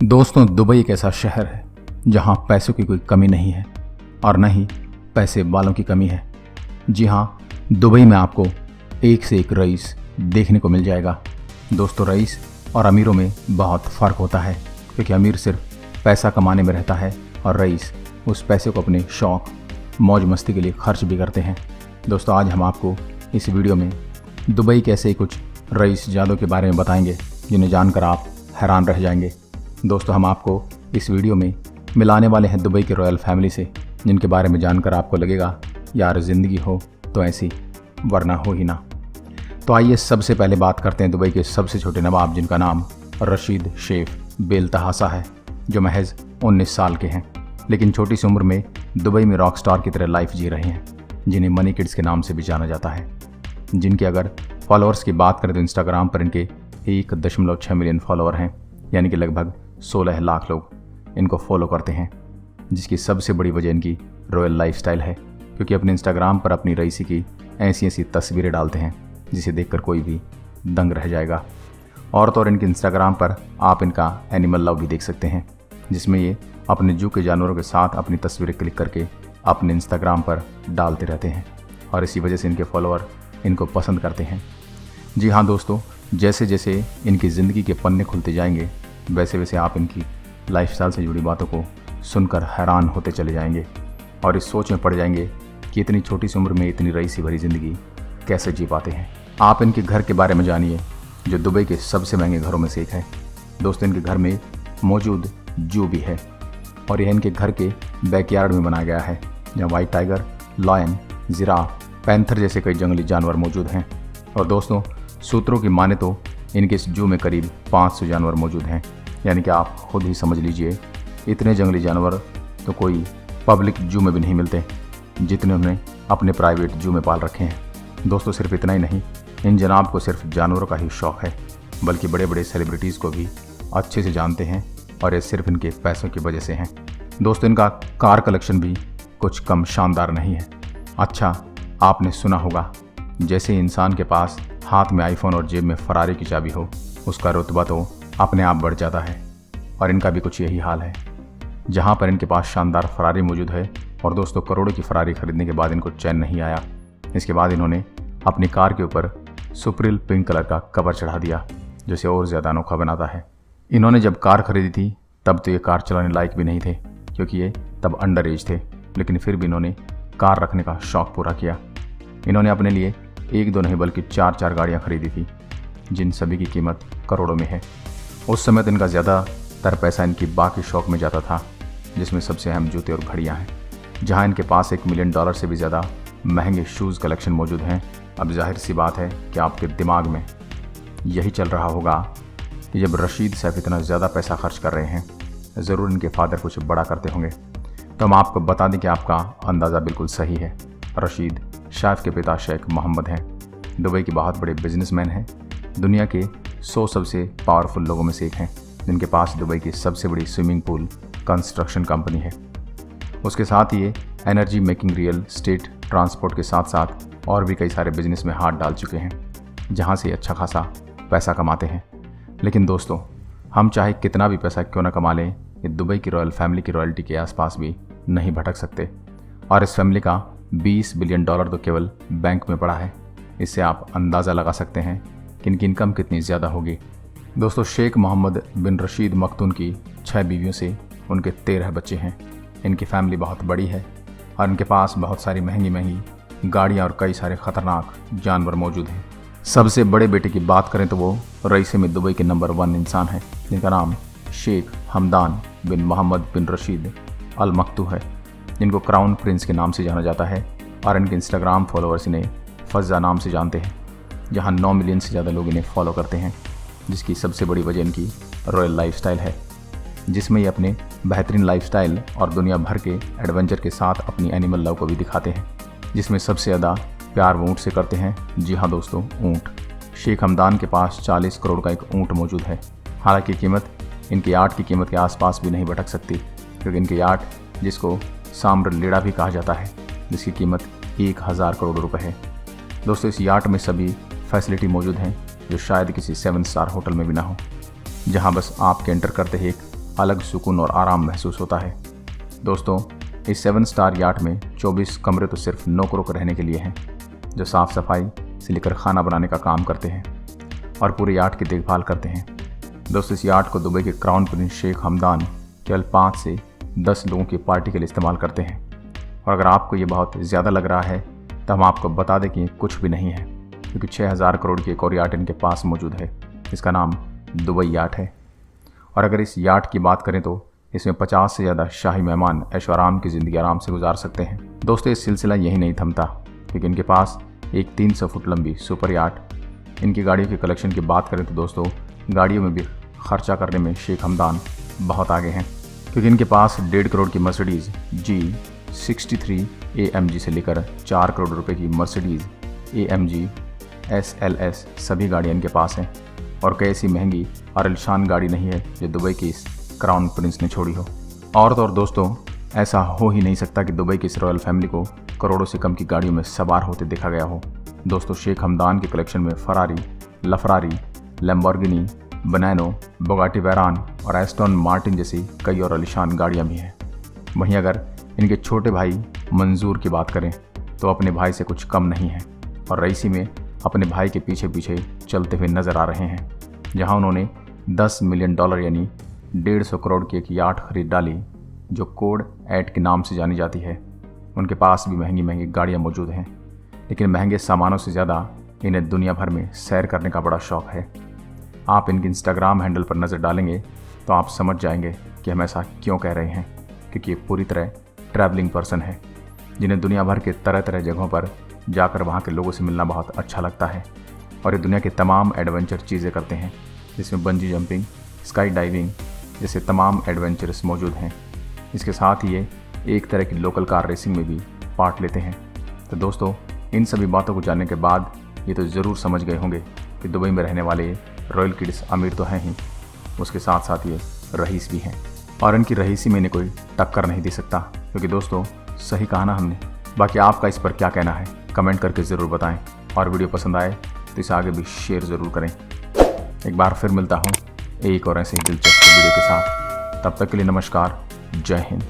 दोस्तों, दुबई एक ऐसा शहर है जहां पैसों की कोई कमी नहीं है और न ही पैसे वालों की कमी है। जी हां, दुबई में आपको एक से एक रईस देखने को मिल जाएगा। दोस्तों, रईस और अमीरों में बहुत फ़र्क होता है, क्योंकि अमीर सिर्फ पैसा कमाने में रहता है और रईस उस पैसे को अपने शौक़ मौज मस्ती के लिए खर्च भी करते हैं। दोस्तों, आज हम आपको इस वीडियो में दुबई के ऐसे कुछ रईस जादों के बारे में बताएंगे जिन्हें जानकर आप हैरान रह जाएंगे। दोस्तों, हम आपको इस वीडियो में मिलाने वाले हैं दुबई के रॉयल फैमिली से, जिनके बारे में जानकर आपको लगेगा यार ज़िंदगी हो तो ऐसी, वरना हो ही ना। तो आइए सबसे पहले बात करते हैं दुबई के सबसे छोटे नवाब, जिनका नाम रशीद शेख बेल्तहासा है, जो महज 19 साल के हैं, लेकिन छोटी सी उम्र में दुबई में रॉक स्टार की तरह लाइफ जी रहे हैं, जिन्हें मनी किड्स के नाम से भी जाना जाता है। जिनके अगर फॉलोअर्स की बात करें तो इंस्टाग्राम पर इनके 1.6 मिलियन फॉलोअर हैं, यानी कि लगभग 16 लाख लोग इनको फॉलो करते हैं। जिसकी सबसे बड़ी वजह इनकी रॉयल लाइफस्टाइल है, क्योंकि अपने इंस्टाग्राम पर अपनी रईसी की ऐसी ऐसी तस्वीरें डालते हैं जिसे देखकर कोई भी दंग रह जाएगा। और तो और इनके इंस्टाग्राम पर आप इनका एनिमल लव भी देख सकते हैं, जिसमें ये अपने जू के जानवरों के साथ अपनी तस्वीरें क्लिक करके अपने इंस्टाग्राम पर डालते रहते हैं, और इसी वजह से इनके फॉलोअर इनको पसंद करते हैं। जी हाँ दोस्तों, जैसे जैसे इनकी ज़िंदगी के पन्ने खुलते जाएंगे, वैसे वैसे आप इनकी लाइफस्टाइल से जुड़ी बातों को सुनकर हैरान होते चले जाएंगे और इस सोच में पड़ जाएंगे कि इतनी छोटी सी उम्र में इतनी रईसी भरी ज़िंदगी कैसे जी पाते हैं। आप इनके घर के बारे में जानिए, जो दुबई के सबसे महंगे घरों में से एक है। दोस्तों, इनके घर में मौजूद जू भी है, और यह इनके घर के बैकयार्ड में बनाया गया है, जहाँ white tiger, lion, giraffe, panther जैसे कई जंगली जानवर मौजूद हैं। और दोस्तों, सूत्रों की माने तो इनके इस जू में करीब 500 जानवर मौजूद हैं, यानी कि आप खुद ही समझ लीजिए इतने जंगली जानवर तो कोई पब्लिक जू में भी नहीं मिलते, जितने उन्होंने अपने प्राइवेट जू में पाल रखे हैं। दोस्तों, सिर्फ इतना ही नहीं, इन जनाब को सिर्फ जानवरों का ही शौक़ है, बल्कि बड़े बड़े सेलिब्रिटीज़ को भी अच्छे से जानते हैं, और ये सिर्फ इनके पैसों की वजह से हैं। दोस्तों, इनका कार कलेक्शन भी कुछ कम शानदार नहीं है। अच्छा, आपने सुना होगा, जैसे इंसान के पास हाथ में आईफोन और जेब में फरारी की चाबी हो, उसका रुतबा तो अपने आप बढ़ जाता है, और इनका भी कुछ यही हाल है। जहां पर इनके पास शानदार फरारी मौजूद है, और दोस्तों करोड़ों की फरारी खरीदने के बाद इनको चैन नहीं आया। इसके बाद इन्होंने अपनी कार के ऊपर सुप्रिल पिंक कलर का कवर चढ़ा दिया, जो इसे और ज़्यादा अनोखा बनाता है। इन्होंने जब कार खरीदी थी तब तो ये कार चलाने लायक भी नहीं थे, क्योंकि ये तब अंडर एज थे, लेकिन फिर भी इन्होंने कार रखने का शौक़ पूरा किया। इन्होंने अपने लिए 1-2 नहीं बल्कि 4-4 गाड़ियाँ खरीदी थी, जिन सभी की कीमत करोड़ों में है। उस समय तो इनका ज़्यादातर पैसा इनकी बाकी शौक़ में जाता था, जिसमें सबसे अहम जूते और घड़ियाँ हैं। जहाँ इनके पास $1 मिलियन से भी ज़्यादा महंगे शूज़ कलेक्शन मौजूद हैं। अब जाहिर सी बात है कि आपके दिमाग में यही चल रहा होगा कि जब रशीद साहब इतना ज़्यादा पैसा खर्च कर रहे हैं, ज़रूर इनके फादर कुछ बड़ा करते होंगे। तो हम आपको बता दें कि आपका अंदाज़ा बिल्कुल सही है। रशीद शाइफ के पिता शेख मोहम्मद हैं, दुबई के बहुत बड़े बिजनेसमैन हैं, दुनिया के 100 सबसे पावरफुल लोगों में से एक हैं, जिनके पास दुबई की सबसे बड़ी स्विमिंग पूल कंस्ट्रक्शन कंपनी है। उसके साथ ही ये energy making, real estate, transport के साथ साथ और भी कई सारे बिजनेस में हाथ डाल चुके हैं, जहाँ से अच्छा खासा पैसा कमाते हैं। लेकिन दोस्तों, हम चाहे कितना भी पैसा क्यों ना कमा लें, ये दुबई की रॉयल फैमिली की रॉयल्टी के आसपास भी नहीं भटक सकते। और इस फैमिली का $20 बिलियन तो केवल बैंक में पड़ा है। इससे आप अंदाज़ा लगा सकते हैं कि इनकी इनकम कितनी ज़्यादा होगी। दोस्तों, शेख मोहम्मद बिन रशीद मखतून की 6 बीवियों से उनके 13 बच्चे हैं। इनकी फैमिली बहुत बड़ी है, और इनके पास बहुत सारी महंगी महंगी गाड़ियाँ और कई सारे ख़तरनाक जानवर मौजूद हैं। सबसे बड़े बेटे की बात करें तो वो रईसे में दुबई के नंबर 1 इंसान है, जिनका नाम शेख हमदान बिन मोहम्मद बिन रशीद अल मक्तू है, जिनको क्राउन प्रिंस के नाम से जाना जाता है। और इनके इंस्टाग्राम फॉलोअर्स इन्हें फज्जा नाम से जानते हैं, जहां 9 मिलियन से ज़्यादा लोग इन्हें फॉलो करते हैं। जिसकी सबसे बड़ी वजह इनकी रॉयल लाइफस्टाइल है, जिसमें ये अपने बेहतरीन लाइफस्टाइल और दुनिया भर के एडवेंचर के साथ अपनी एनिमल लव को भी दिखाते हैं, जिसमें सबसे ज़्यादा प्यार वो ऊँट से करते हैं। जी हाँ दोस्तों, ऊँट। शेख हमदान के पास 40 करोड़ का एक ऊँट मौजूद है। हालांकि कीमत इनकी याट की कीमत के आसपास भी नहीं भटक सकती, क्योंकि इनकी याट, जिसको साम्रलेड़ा भी कहा जाता है, जिसकी कीमत 1000 करोड़ रुपए है। दोस्तों, इस याट में सभी फैसिलिटी मौजूद हैं जो शायद किसी 7 स्टार होटल में भी ना हो, जहां बस आपके एंटर करते ही एक अलग सुकून और आराम महसूस होता है। दोस्तों, इस 7 स्टार याट में 24 कमरे तो सिर्फ नौकरों को रहने के लिए हैं, जो साफ़ सफाई से लेकर खाना बनाने का काम करते हैं और पूरे याट की देखभाल करते हैं। दोस्तों, इस याट को दुबई के क्राउन प्रिंस शेख हमदान केवल 5 से 10 लोगों की पार्टी के लिए इस्तेमाल करते हैं। और अगर आपको ये बहुत ज़्यादा लग रहा है तो हम आपको बता दें कि ये कुछ भी नहीं है, क्योंकि 6000 करोड़ की एक और याट इनके पास मौजूद है। इसका नाम दुबई याट है। और अगर इस याट की बात करें तो इसमें 50 से ज़्यादा शाही मेहमान ऐशो आराम की ज़िंदगी आराम से गुजार सकते हैं। दोस्तों, ये सिलसिला यही नहीं थमता, क्योंकि इनके पास एक 300 फुट लंबी सुपर याट। इनकी गाड़ियों की कलेक्शन की बात करें तो दोस्तों, गाड़ियों में भी खर्चा करने में शेख हमदान बहुत आगे हैं, क्योंकि इनके पास 1.5 करोड़ की मर्सिडीज़ G63 AMG से लेकर 4 करोड़ रुपए की मर्सिडीज़ AMG SLS सभी गाड़ियाँ इनके पास हैं। और कोई ऐसी महंगी और आलीशान गाड़ी नहीं है जो दुबई की इस क्राउन प्रिंस ने छोड़ी हो। और तो और दोस्तों, ऐसा हो ही नहीं सकता कि दुबई की इस रॉयल फैमिली को करोड़ों से कम की गाड़ियों में सवार होते देखा गया हो। दोस्तों, शेख हमदान के कलेक्शन में फरारी, लफरारी, लैम्बोर्गिनी, बनानो, बुगाटी वैरान और एस्टन मार्टिन जैसी कई और आलीशान गाड़ियाँ भी हैं। वहीं अगर इनके छोटे भाई मंजूर की बात करें तो अपने भाई से कुछ कम नहीं है और रईसी में अपने भाई के पीछे पीछे चलते हुए नजर आ रहे हैं, जहां उन्होंने $10 मिलियन यानी 150 करोड़ की एक याट खरीद डाली, जो कोड 8 के नाम से जानी जाती है। उनके पास भी महंगी महंगी गाड़ियां मौजूद हैं, लेकिन महंगे सामानों से ज़्यादा इन्हें दुनिया भर में सैर करने का बड़ा शौक़ है। आप इनके इंस्टाग्राम हैंडल पर नज़र डालेंगे तो आप समझ जाएंगे कि हम ऐसा क्यों कह रहे हैं, क्योंकि ये पूरी तरह ट्रैवलिंग पर्सन है, जिन्हें दुनिया भर के तरह तरह जगहों पर जाकर वहाँ के लोगों से मिलना बहुत अच्छा लगता है। और ये दुनिया के तमाम एडवेंचर चीज़ें करते हैं, जिसमें बंजी जंपिंग, स्काई डाइविंग जैसे तमाम एडवेंचर्स मौजूद हैं। इसके साथ ही ये एक तरह की लोकल कार रेसिंग में भी पार्ट लेते हैं। तो दोस्तों, इन सभी बातों को जानने के बाद ये तो ज़रूर समझ गए होंगे कि दुबई में रहने वाले रॉयल किड्स अमीर तो हैं ही, उसके साथ साथ ये रईस भी हैं। और इनकी रईसी में इन्हें कोई टक्कर नहीं दे सकता, क्योंकि दोस्तों सही कहा ना हमने। बाकी आपका इस पर क्या कहना है कमेंट करके ज़रूर बताएं, और वीडियो पसंद आए तो इसे आगे भी शेयर ज़रूर करें। एक बार फिर मिलता हूँ एक और ऐसे ही दिलचस्प वीडियो के साथ। तब तक के लिए नमस्कार, जय हिंद।